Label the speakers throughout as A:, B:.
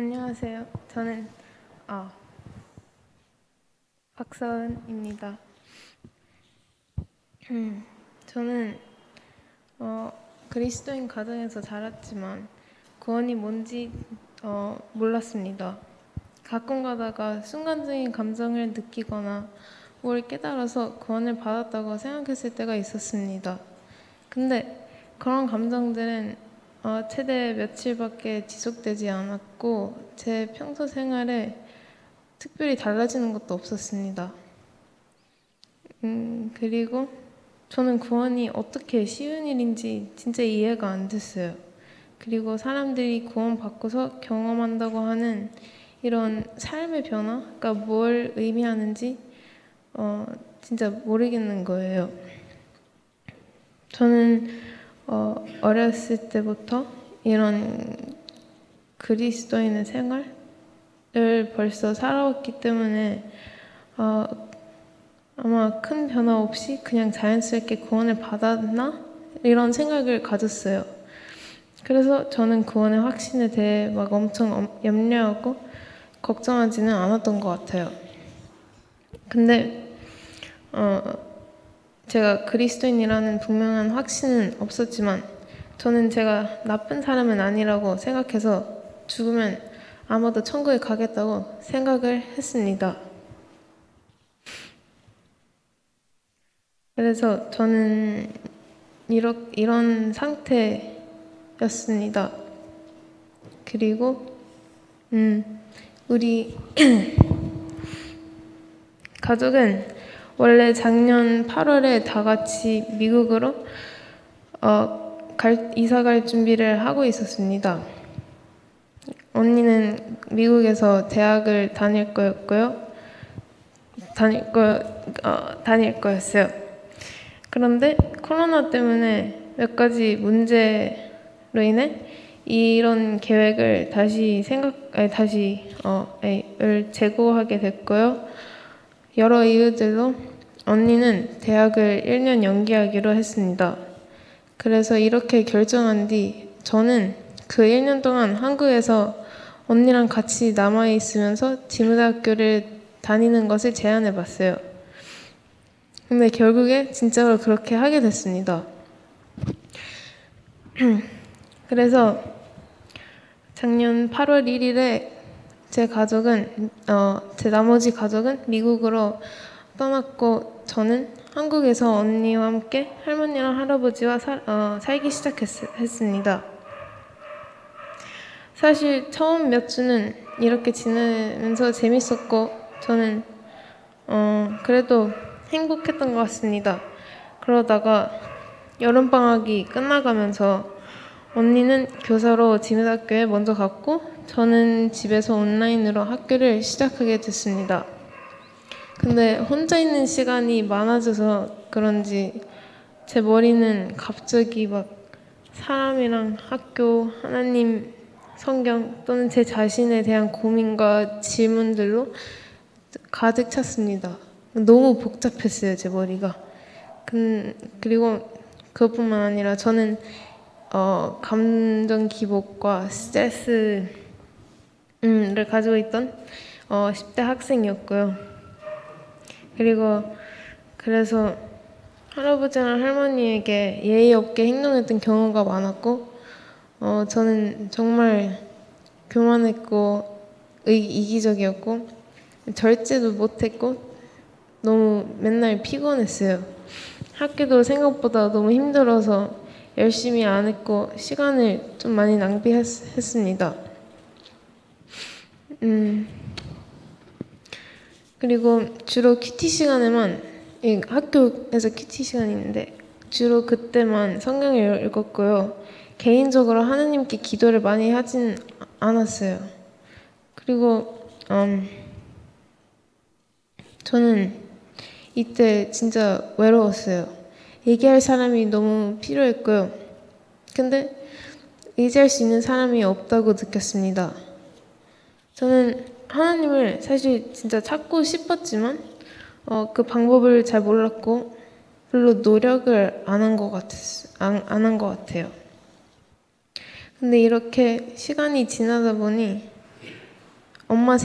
A: 안녕하세요. 저는 박서은입니다. 저는 그리스도인 가정에서 자랐지만 구원이 뭔지 몰랐습니다. 가끔 가다가 순간적인 감정을 느끼거나 뭘 깨달아서 구원을 받았다고 생각했을 때가 있었습니다. 근데 그런 감정들은 최대 며칠밖에 지속되지 않았고 제 평소 생활에 특별히 달라지는 것도 없었습니다. 그리고 저는 구원이 어떻게 쉬운 일인지 진짜 이해가 안 됐어요. 그리고 사람들이 구원받고서 경험한다고 하는 이런 삶의 변화가 뭘 의미하는지 진짜 모르겠는 거예요. 저는 어렸을 때부터 이런 그리스도인의 생활을 벌써 살아왔기 때문에 아마 큰 변화 없이 그냥 자연스럽게 구원을 받았나? 이런 생각을 가졌어요. 그래서 저는 구원의 확신에 대해 막 엄청 염려하고 걱정하지는 않았던 것 같아요. 근데 제가 그리스도인이라는 분명한 확신은 없었지만 저는 제가 나쁜 사람은 아니라고 생각해서 죽으면 아마도 천국에 가겠다고 생각을 했습니다. 그래서 저는 이런 상태였습니다. 그리고 우리 가족은 원래 작년 8월에 다 같이 미국으로 이사 갈 준비를 하고 있었습니다. 언니는 미국에서 대학을 다닐 거였어요. 그런데 코로나 때문에 몇 가지 문제로 인해 이런 계획을 다시 재고하게 됐고요. 여러 이유들로 언니는 대학을 1년 연기하기로 했습니다. 그래서 이렇게 결정한 뒤 저는 그 1년 동안 한국에서 언니랑 같이 남아있으면서 지문대학교를 다니는 것을 제안해봤어요. 근데 결국에 진짜로 그렇게 하게 됐습니다. 그래서 작년 8월 1일에 제 나머지 가족은 미국으로 떠났고 저는 한국에서 언니와 함께 할머니랑 할아버지와 살기 시작했습니다. 사실 처음 몇 주는 이렇게 지내면서 재밌었고 저는 그래도 행복했던 것 같습니다. 그러다가 여름방학이 끝나가면서 언니는 교사로 지문학교에 먼저 갔고 저는 집에서 온라인으로 학교를 시작하게 됐습니다. 근데 혼자 있는 시간이 많아져서 그런지 제 머리는 갑자기 막 사람이랑 학교, 하나님, 성경 또는 제 자신에 대한 고민과 질문들로 가득 찼습니다. 너무 복잡했어요, 제 머리가. 그리고 그것뿐만 아니라 저는 감정 기복과 스트레스를 가지고 있던 10대 학생이었고요. 그래서 할아버지랑 할머니에게 예의 없게 행동했던 경우가 많았고 저는 정말 교만했고 이기적이었고 절제도 못했고 너무 맨날 피곤했어요. 학교도 생각보다 너무 힘들어서 열심히 안 했고 시간을 좀 많이 낭비했습니다. 그리고 주로 큐티 시간에만 학교에서 큐티 시간이 있는데 주로 그때만 성경을 읽었고요. 개인적으로 하나님께 기도를 많이 하진 않았어요. 그리고 저는 이때 진짜 외로웠어요. 얘기할 사람이 너무 필요했고요. 근데 의지할 수 있는 사람이 없다고 느꼈습니다. 저는 하나님을 사실 진짜 찾고 싶었지만 그 방법을 잘 몰랐고 별로 노력을 안 한 것 같아요. 근데 이렇게 시간이 지나다 보니 엄마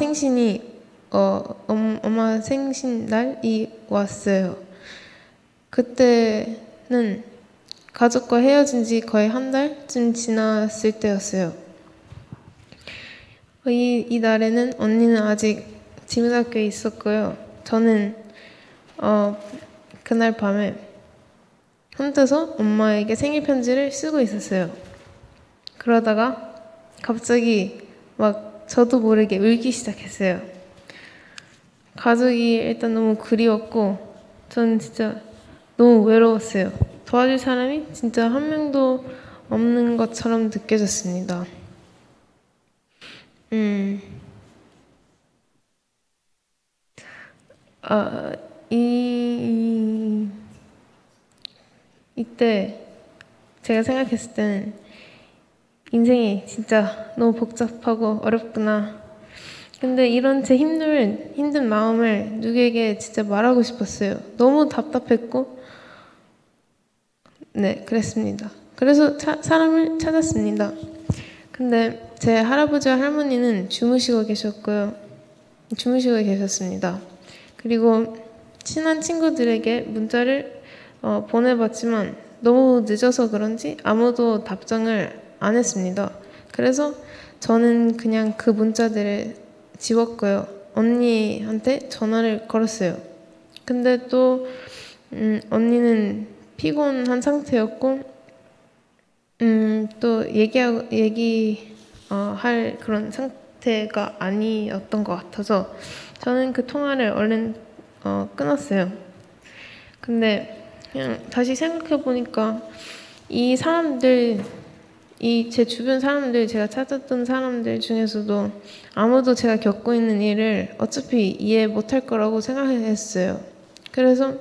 A: 생신날이 왔어요. 그때는 가족과 헤어진 지 거의 한 달쯤 지났을 때였어요. 이 날에는 언니는 아직 지문학교에 있었고요. 저는 그날 밤에 혼자서 엄마에게 생일 편지를 쓰고 있었어요. 그러다가 갑자기 막 저도 모르게 울기 시작했어요. 가족이 일단 너무 그리웠고 저는 진짜 너무 외로웠어요. 도와줄 사람이 진짜 한 명도 없는 것처럼 느껴졌습니다. 이때 제가 생각했을 때는 인생이 진짜 너무 복잡하고 어렵구나. 근데 이런 제 힘든 마음을 누구에게 진짜 말하고 싶었어요. 너무 답답했고, 네, 그랬습니다. 그래서 사람을 찾았습니다. 근데 제 할아버지와 할머니는 주무시고 계셨습니다. 그리고 친한 친구들에게 문자를 보내봤지만 너무 늦어서 그런지 아무도 답장을 안 했습니다. 그래서 저는 그냥 그 문자들을 지웠고요. 언니한테 전화를 걸었어요. 근데 또 언니는 피곤한 상태였고 또 할 그런 상태가 아니었던 것 같아서 저는 그 통화를 얼른 끊었어요. 근데 그냥 다시 생각해 보니까 이 제 주변 사람들, 제가 찾았던 사람들 중에서도 아무도 제가 겪고 있는 일을 어차피 이해 못할 거라고 생각했어요. 그래서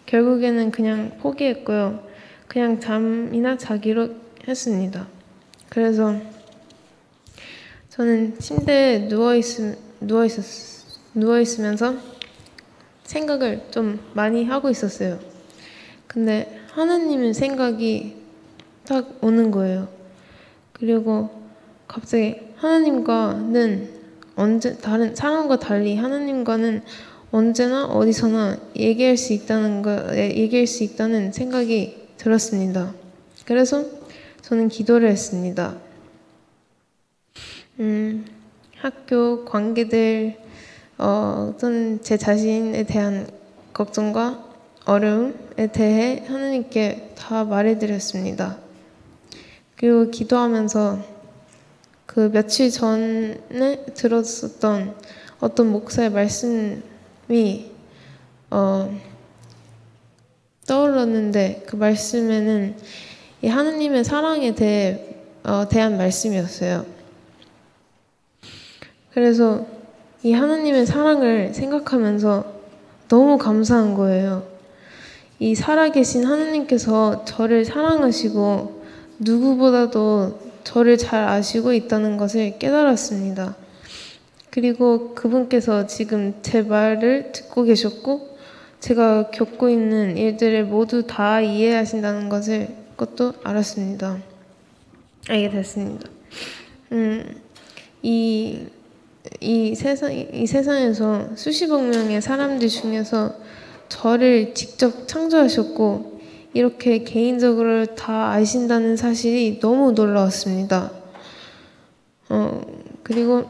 A: 결국에는 그냥 포기했고요. 그냥 잠이나 자기로 했습니다. 그래서 저는 침대에 누워있으면서 생각을 좀 많이 하고 있었어요. 근데 하나님의 생각이 딱 오는 거예요. 그리고 갑자기 하나님과는 다른 사람과 달리 하나님과는 언제나 어디서나 얘기할 수 있다는 생각이 들었습니다. 그래서 저는 기도를 했습니다. 학교 관계들, 또는 제 자신에 대한 걱정과 어려움에 대해 하나님께 다 말해드렸습니다. 그리고 기도하면서 그 며칠 전에 들었었던 어떤 목사의 말씀이 떠올랐는데 그 말씀에는 이 하나님의 사랑에 대한 말씀이었어요. 그래서 이 하나님의 사랑을 생각하면서 너무 감사한 거예요. 이 살아계신 하나님께서 저를 사랑하시고 누구보다도 저를 잘 아시고 있다는 것을 깨달았습니다. 그리고 그분께서 지금 제 말을 듣고 계셨고 제가 겪고 있는 일들을 모두 다 이해하신다는 것도 알게 됐습니다. 이 세상에서 수십억 명의 사람들 중에서 저를 직접 창조하셨고 이렇게 개인적으로 다 아신다는 사실이 너무 놀라웠습니다. 그리고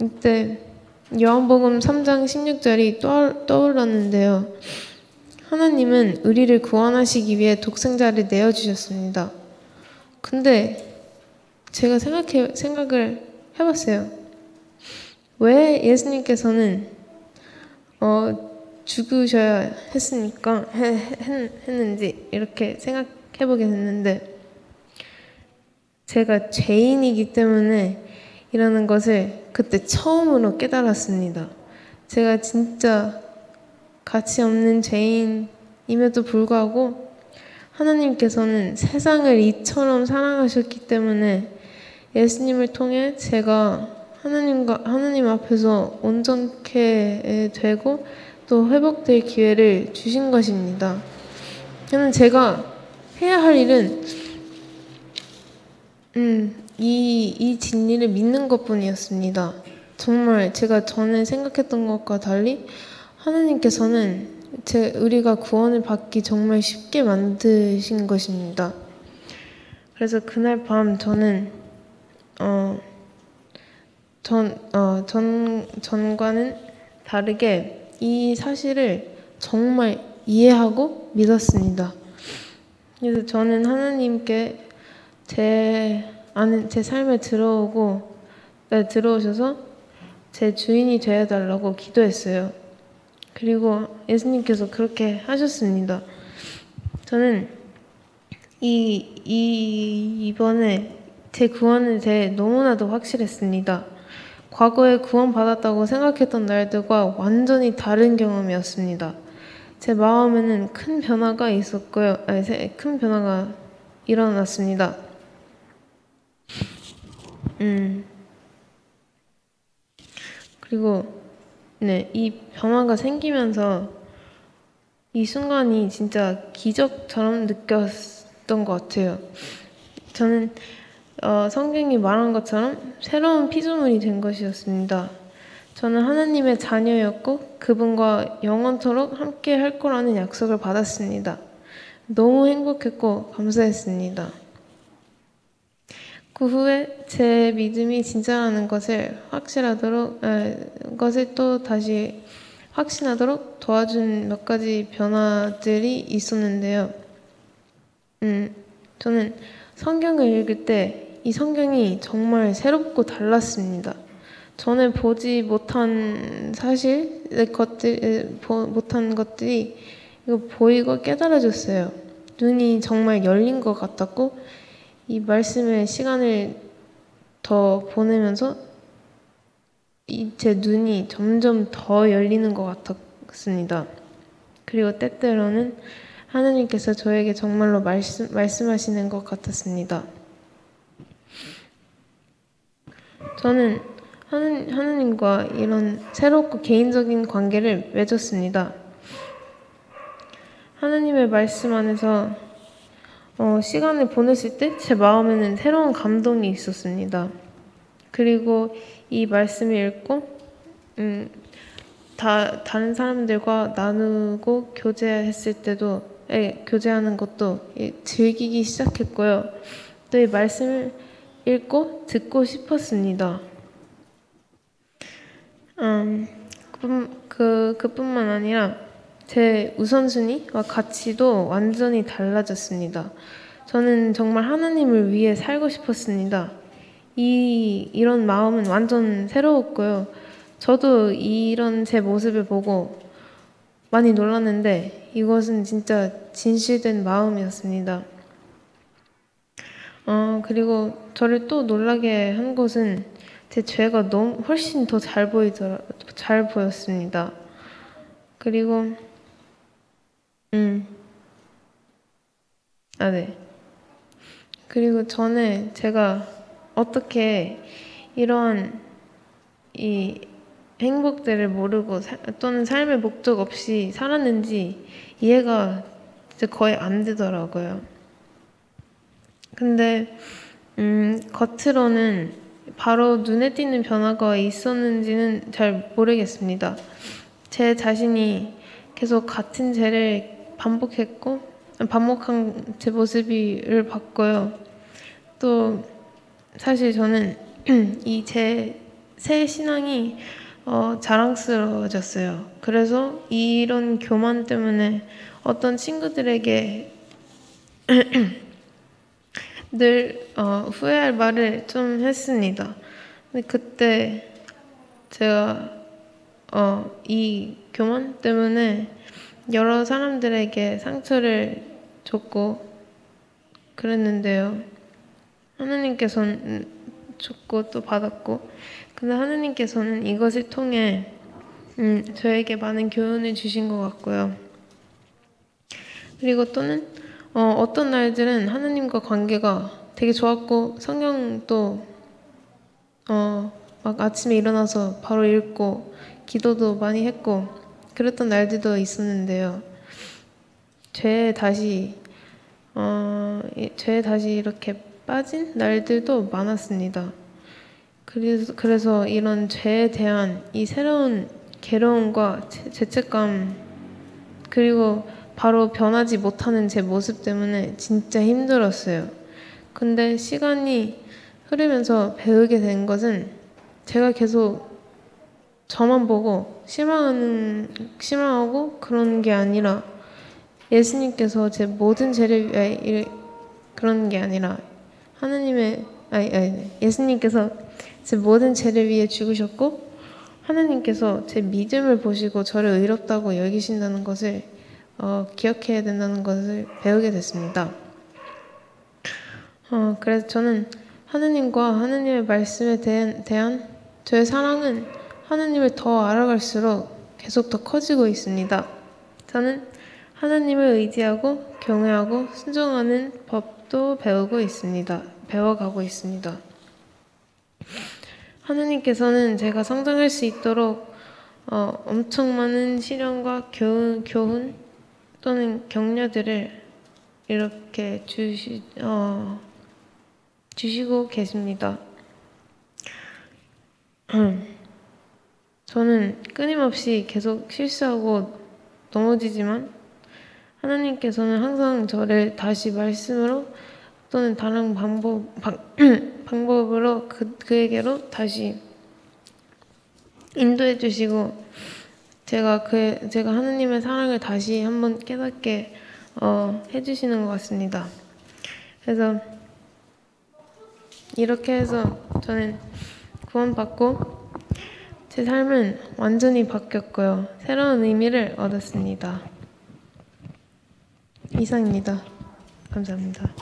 A: 이때 요한복음 3장 16절이 떠올랐는데요. 하나님은 우리를 구원하시기 위해 독생자를 내어주셨습니다. 근데 제가 생각을 해봤어요. 왜 예수님께서는 죽으셔야 했는지 이렇게 생각해보게 됐는데 제가 죄인이기 때문에 이라는 것을 그때 처음으로 깨달았습니다. 제가 진짜 가치 없는 죄인임에도 불구하고 하나님께서는 세상을 이처럼 사랑하셨기 때문에 예수님을 통해 제가 하나님 앞에서 온전케 되고 또 회복될 기회를 주신 것입니다. 저는 제가 해야 할 일은 이 진리를 믿는 것뿐이었습니다. 정말 제가 전에 생각했던 것과 달리 하나님께서는 우리가 구원을 받기 정말 쉽게 만드신 것입니다. 그래서 그날 밤 저는 전과는 다르게 이 사실을 정말 이해하고 믿었습니다. 그래서 저는 하나님께 제 삶에 들어오셔서 제 주인이 되어달라고 기도했어요. 그리고 예수님께서 그렇게 하셨습니다. 저는 이번에 제 구원에 대해 너무나도 확실했습니다. 과거에 구원받았다고 생각했던 날들과 완전히 다른 경험이었습니다. 제 마음에는 큰 변화가 있었고요. 큰 변화가 일어났습니다. 그리고 이 변화가 생기면서 이 순간이 진짜 기적처럼 느꼈던 것 같아요. 저는 성경이 말한 것처럼 새로운 피조물이 된 것이었습니다. 저는 하나님의 자녀였고 그분과 영원토록 함께 할 거라는 약속을 받았습니다. 너무 행복했고 감사했습니다. 그 후에 제 믿음이 진짜라는 것을 또 다시 확신하도록 도와준 몇 가지 변화들이 있었는데요. 저는 성경을 읽을 때 이 성경이 정말 새롭고 달랐습니다. 전에 보지 못한 못한 것들이 이거 보이고 깨달아졌어요. 눈이 정말 열린 것 같았고 이 말씀의 시간을 더 보내면서 제 눈이 점점 더 열리는 것 같았습니다. 그리고 때때로는 하나님께서 저에게 정말로 말씀하시는 것 같았습니다. 저는 하나님과 이런 새롭고 개인적인 관계를 맺었습니다. 하나님의 말씀 안에서 시간을 보냈을 때 제 마음에는 새로운 감동이 있었습니다. 그리고 이 말씀을 읽고 다른 사람들과 나누고 교제하는 것도 즐기기 시작했고요. 또 이 말씀을 읽고 듣고 싶었습니다. 그뿐만 아니라 제 우선순위와 가치도 완전히 달라졌습니다. 저는 정말 하나님을 위해 살고 싶었습니다. 이런 마음은 완전 새로웠고요. 저도 이런 제 모습을 보고 많이 놀랐는데 이것은 진짜 진실된 마음이었습니다. 그리고 저를 또 놀라게 한 것은 제 죄가 훨씬 더 잘 보였습니다. 그리고 그리고 전에 제가 어떻게 이런 이 행복들을 모르고 또는 삶의 목적 없이 살았는지 이해가 거의 안 되더라고요. 근데 겉으로는 바로 눈에 띄는 변화가 있었는지는 잘 모르겠습니다. 제 자신이 계속 같은 죄를 반복한 제 모습을 봤고요. 또 사실 저는 이 제 새 신앙이 자랑스러워졌어요. 그래서 이런 교만 때문에 어떤 친구들에게 늘 후회할 말을 좀 했습니다. 근데 그때 제가 이 교만 때문에 여러 사람들에게 상처를 줬고 그랬는데요. 하나님께서는 줬고 또 받았고, 근데 하나님께서는 이것을 통해 저에게 많은 교훈을 주신 것 같고요. 그리고 또는 어떤 날들은 하나님과 관계가 되게 좋았고 성경도 막 아침에 일어나서 바로 읽고 기도도 많이 했고 그랬던 날들도 있었는데요. 죄에 다시 이렇게 빠진 날들도 많았습니다. 그래서 이런 죄에 대한 이 새로운 괴로움과 죄책감, 그리고 바로 변하지 못하는 제 모습 때문에 진짜 힘들었어요. 근데 시간이 흐르면서 배우게 된 것은 제가 계속 저만 보고 실망하고 그런 게 아니라 예수님께서 제 모든 죄를 위해 그런 게 아니라 예수님께서 제 모든 죄를 위해 죽으셨고 하나님께서 제 믿음을 보시고 저를 의롭다고 여기신다는 것을 기억해야 된다는 것을 배우게 됐습니다. 그래서 저는 하느님과 하느님의 말씀에 대한 저의 사랑은 하느님을 더 알아갈수록 계속 더 커지고 있습니다. 저는 하나님을 의지하고 경외하고 순종하는 법도 배워가고 있습니다. 하나님께서는 제가 성장할 수 있도록 엄청 많은 시련과 교훈 또는 격려들을 이렇게 주시고 계십니다. 저는 끊임없이 계속 실수하고 넘어지지만 하나님께서는 항상 저를 다시 말씀으로 또는 다른 방법으로 그에게로 다시 인도해 주시고 제가 하나님의 사랑을 다시 한번 깨닫게 해주시는 것 같습니다. 그래서 이렇게 해서 저는 구원받고 제 삶은 완전히 바뀌었고요. 새로운 의미를 얻었습니다. 이상입니다. 감사합니다.